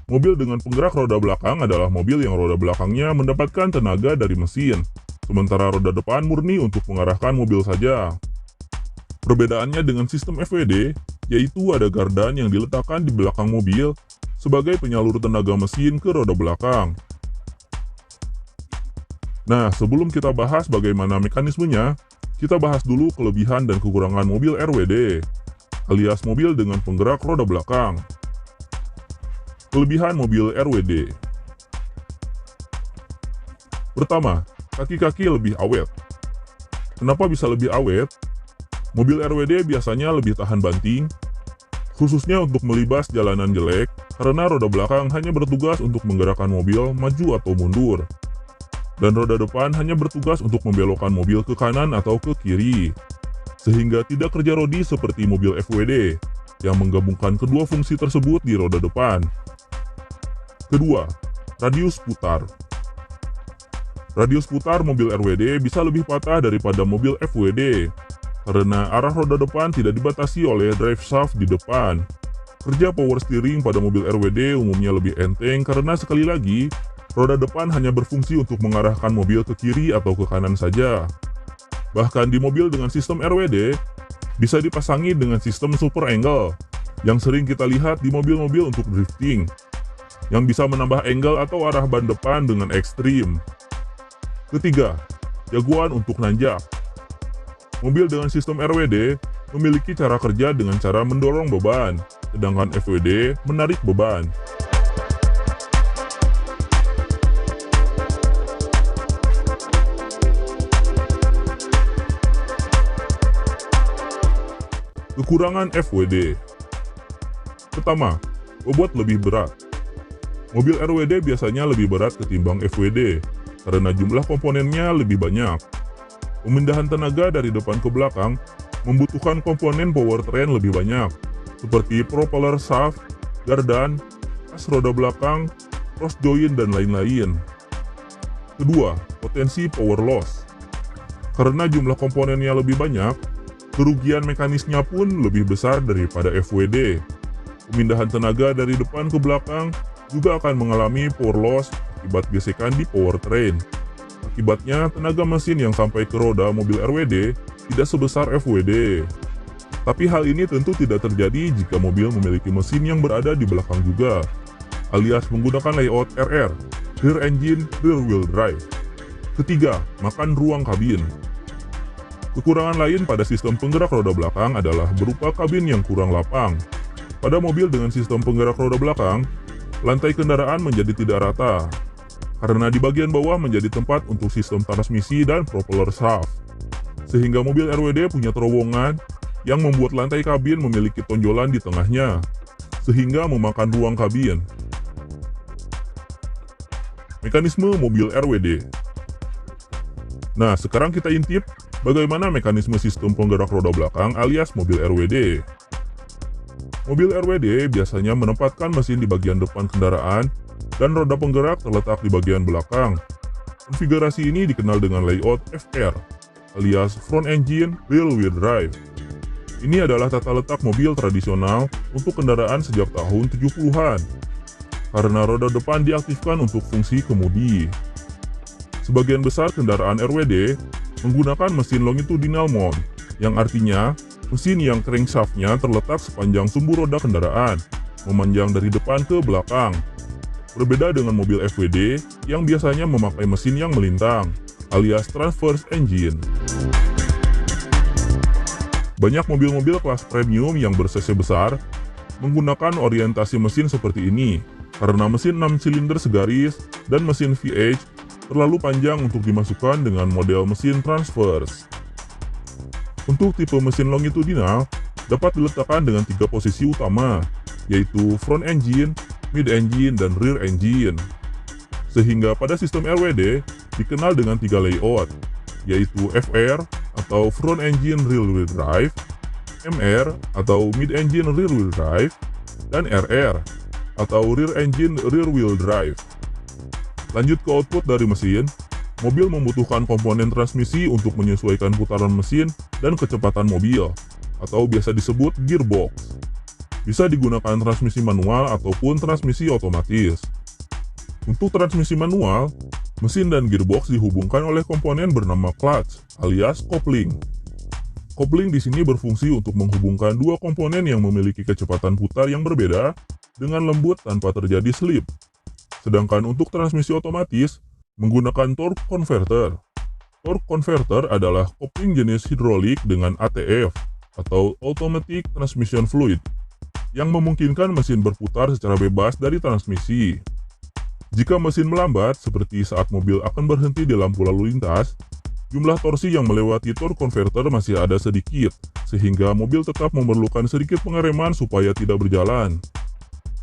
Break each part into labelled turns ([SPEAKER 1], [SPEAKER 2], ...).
[SPEAKER 1] Mobil dengan penggerak roda belakang adalah mobil yang roda belakangnya mendapatkan tenaga dari mesin, sementara roda depan murni untuk mengarahkan mobil saja. Perbedaannya dengan sistem FWD, yaitu ada gardan yang diletakkan di belakang mobil sebagai penyalur tenaga mesin ke roda belakang. Nah, sebelum kita bahas bagaimana mekanismenya, kita bahas dulu kelebihan dan kekurangan mobil RWD, alias mobil dengan penggerak roda belakang. Kelebihan mobil RWD. Pertama, kaki-kaki lebih awet. Kenapa bisa lebih awet? Mobil RWD biasanya lebih tahan banting, khususnya untuk melibas jalanan jelek, karena roda belakang hanya bertugas untuk menggerakkan mobil maju atau mundur, dan roda depan hanya bertugas untuk membelokkan mobil ke kanan atau ke kiri, sehingga tidak kerja rodi seperti mobil FWD, yang menggabungkan kedua fungsi tersebut di roda depan. Kedua, radius putar. Radius putar mobil RWD bisa lebih patah daripada mobil FWD, karena arah roda depan tidak dibatasi oleh drive shaft di depan. Kerja power steering pada mobil RWD umumnya lebih enteng karena sekali lagi, roda depan hanya berfungsi untuk mengarahkan mobil ke kiri atau ke kanan saja. Bahkan di mobil dengan sistem RWD, bisa dipasangi dengan sistem super angle, yang sering kita lihat di mobil-mobil untuk drifting, yang bisa menambah angle atau arah ban depan dengan ekstrim. Ketiga, jagoan untuk nanjak. Mobil dengan sistem RWD memiliki cara kerja dengan cara mendorong beban, sedangkan FWD menarik beban. Kekurangan FWD. Pertama, bobot lebih berat. Mobil RWD biasanya lebih berat ketimbang FWD, karena jumlah komponennya lebih banyak. Pemindahan tenaga dari depan ke belakang membutuhkan komponen powertrain lebih banyak, seperti propeller shaft, gardan, as roda belakang, cross joint, dan lain-lain. Kedua, potensi power loss. Karena jumlah komponennya lebih banyak, kerugian mekanisnya pun lebih besar daripada FWD. Pemindahan tenaga dari depan ke belakang juga akan mengalami power loss akibat gesekan di powertrain. Akibatnya, tenaga mesin yang sampai ke roda mobil RWD tidak sebesar FWD. Tapi hal ini tentu tidak terjadi jika mobil memiliki mesin yang berada di belakang juga, alias menggunakan layout RR, Rear Engine Rear Wheel Drive. Ketiga, makan ruang kabin. Kekurangan lain pada sistem penggerak roda belakang adalah berupa kabin yang kurang lapang. Pada mobil dengan sistem penggerak roda belakang, lantai kendaraan menjadi tidak rata, karena di bagian bawah menjadi tempat untuk sistem transmisi dan propeller shaft. Sehingga mobil RWD punya terowongan yang membuat lantai kabin memiliki tonjolan di tengahnya, sehingga memakan ruang kabin. Mekanisme mobil RWD. Nah, sekarang kita intip bagaimana mekanisme sistem penggerak roda belakang alias mobil RWD. Mobil RWD biasanya menempatkan mesin di bagian depan kendaraan dan roda penggerak terletak di bagian belakang. Konfigurasi ini dikenal dengan layout FR, alias Front Engine Rear Wheel Drive. Ini adalah tata letak mobil tradisional untuk kendaraan sejak tahun 70-an, karena roda depan diaktifkan untuk fungsi kemudi. Sebagian besar kendaraan RWD menggunakan mesin longitudinal mount, yang artinya mesin yang crankshaftnya terletak sepanjang sumbu roda kendaraan, memanjang dari depan ke belakang. Berbeda dengan mobil FWD yang biasanya memakai mesin yang melintang, alias transverse engine. Banyak mobil-mobil kelas premium yang ber-cc besar menggunakan orientasi mesin seperti ini, karena mesin 6 silinder segaris dan mesin VH terlalu panjang untuk dimasukkan dengan model mesin transverse. Untuk tipe mesin longitudinal dapat diletakkan dengan 3 posisi utama, yaitu front engine, mid engine, dan rear engine. Sehingga pada sistem RWD dikenal dengan 3 layout, yaitu FR atau front engine rear wheel drive, MR atau mid engine rear wheel drive, dan RR atau rear engine rear wheel drive. Lanjut ke output dari mesin, mobil membutuhkan komponen transmisi untuk menyesuaikan putaran mesin dan kecepatan mobil, atau biasa disebut gearbox. Bisa digunakan transmisi manual ataupun transmisi otomatis. Untuk transmisi manual, mesin dan gearbox dihubungkan oleh komponen bernama clutch alias kopling. Kopling di sini berfungsi untuk menghubungkan dua komponen yang memiliki kecepatan putar yang berbeda dengan lembut tanpa terjadi slip. Sedangkan untuk transmisi otomatis, menggunakan torque converter. Torque converter adalah kopling jenis hidrolik dengan ATF atau Automatic Transmission Fluid yang memungkinkan mesin berputar secara bebas dari transmisi. Jika mesin melambat, seperti saat mobil akan berhenti di lampu lalu lintas, jumlah torsi yang melewati torque converter masih ada sedikit, sehingga mobil tetap memerlukan sedikit pengereman supaya tidak berjalan.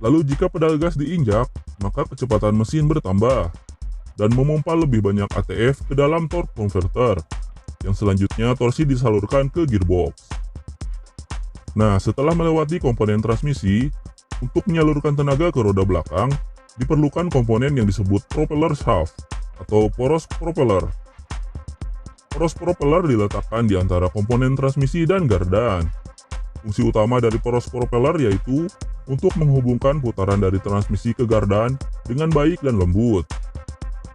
[SPEAKER 1] Lalu jika pedal gas diinjak, maka kecepatan mesin bertambah dan memompa lebih banyak ATF ke dalam torque converter, yang selanjutnya torsi disalurkan ke gearbox. Nah, setelah melewati komponen transmisi, untuk menyalurkan tenaga ke roda belakang, diperlukan komponen yang disebut propeller shaft atau poros propeller. Poros propeller diletakkan di antara komponen transmisi dan gardan. Fungsi utama dari poros propeller yaitu untuk menghubungkan putaran dari transmisi ke gardan dengan baik dan lembut.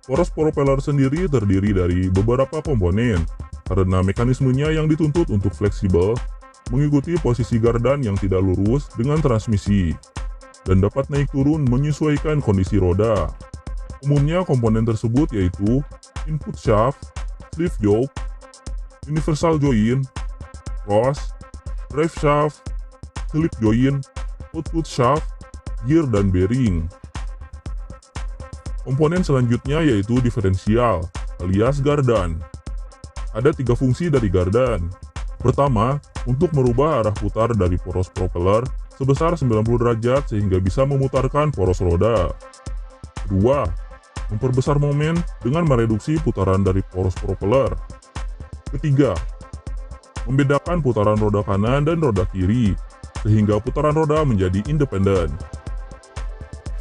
[SPEAKER 1] Poros propeller sendiri terdiri dari beberapa komponen, karena mekanismenya yang dituntut untuk fleksibel, mengikuti posisi gardan yang tidak lurus dengan transmisi, dan dapat naik turun menyesuaikan kondisi roda. Umumnya komponen tersebut yaitu input shaft, sleeve yoke, universal joint, cross, drive shaft, slip joint, output shaft, gear, dan bearing. Komponen selanjutnya yaitu diferensial alias gardan. Ada 3 fungsi dari gardan. Pertama, untuk merubah arah putar dari poros propeller sebesar 90 derajat sehingga bisa memutarkan poros roda. Kedua, memperbesar momen dengan mereduksi putaran dari poros propeller. Ketiga, membedakan putaran roda kanan dan roda kiri sehingga putaran roda menjadi independen.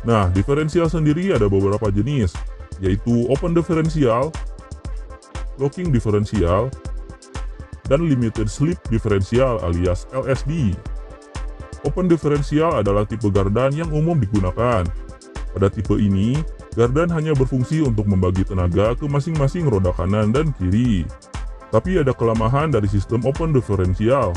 [SPEAKER 1] Nah, diferensial sendiri ada beberapa jenis, yaitu open differential, locking differential, dan limited slip differential alias LSD. Open differential adalah tipe gardan yang umum digunakan. Pada tipe ini, gardan hanya berfungsi untuk membagi tenaga ke masing-masing roda kanan dan kiri. Tapi ada kelemahan dari sistem open differential,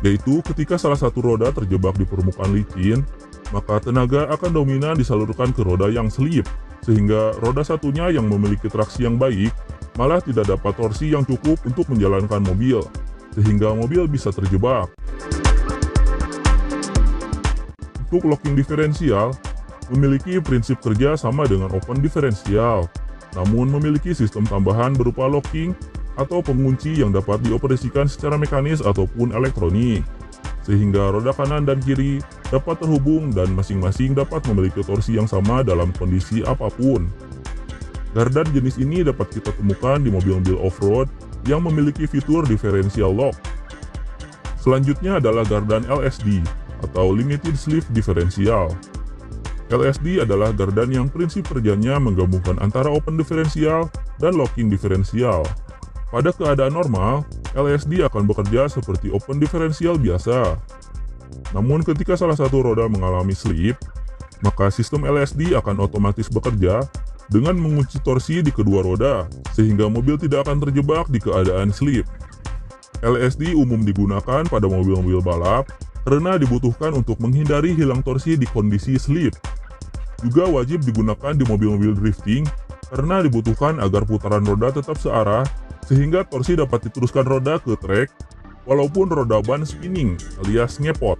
[SPEAKER 1] yaitu ketika salah satu roda terjebak di permukaan licin, maka tenaga akan dominan disalurkan ke roda yang slip, sehingga roda satunya yang memiliki traksi yang baik malah tidak dapat torsi yang cukup untuk menjalankan mobil, sehingga mobil bisa terjebak. Untuk locking diferensial, memiliki prinsip kerja sama dengan open diferensial, namun memiliki sistem tambahan berupa locking atau pengunci yang dapat dioperasikan secara mekanis ataupun elektronik, sehingga roda kanan dan kiri dapat terhubung dan masing-masing dapat memiliki torsi yang sama dalam kondisi apapun. Gardan jenis ini dapat kita temukan di mobil-mobil off-road yang memiliki fitur differential lock. Selanjutnya adalah gardan LSD atau Limited Slip Differential. LSD adalah gardan yang prinsip kerjanya menggabungkan antara open differential dan locking differential. Pada keadaan normal, LSD akan bekerja seperti open differential biasa. Namun ketika salah satu roda mengalami slip, maka sistem LSD akan otomatis bekerja dengan mengunci torsi di kedua roda, sehingga mobil tidak akan terjebak di keadaan slip. LSD umum digunakan pada mobil-mobil balap karena dibutuhkan untuk menghindari hilang torsi di kondisi slip. Juga wajib digunakan di mobil-mobil drifting karena dibutuhkan agar putaran roda tetap searah, sehingga torsi dapat diteruskan roda ke trek walaupun roda ban spinning alias ngepot.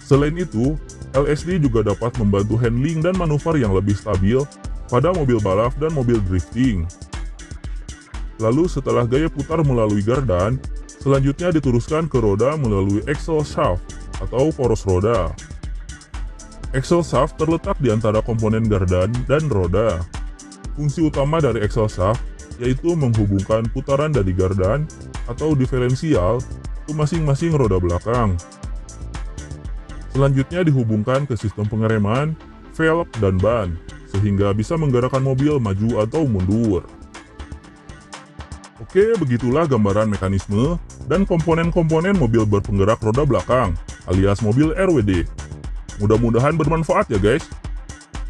[SPEAKER 1] Selain itu, LSD juga dapat membantu handling dan manuver yang lebih stabil pada mobil balap dan mobil drifting. Lalu setelah gaya putar melalui gardan, selanjutnya diteruskan ke roda melalui axle shaft atau poros roda. Axle shaft terletak di antara komponen gardan dan roda. Fungsi utama dari axle shaft yaitu menghubungkan putaran dari gardan atau diferensial ke masing-masing roda belakang. Selanjutnya dihubungkan ke sistem pengereman, velg, dan ban, sehingga bisa menggerakkan mobil maju atau mundur. Oke, begitulah gambaran mekanisme dan komponen-komponen mobil berpenggerak roda belakang. alias mobil RWD. Mudah-mudahan bermanfaat ya guys.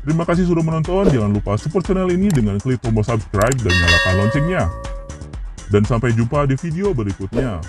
[SPEAKER 1] Terima kasih sudah menonton, jangan lupa support channel ini dengan klik tombol subscribe dan nyalakan loncengnya. Dan sampai jumpa di video berikutnya.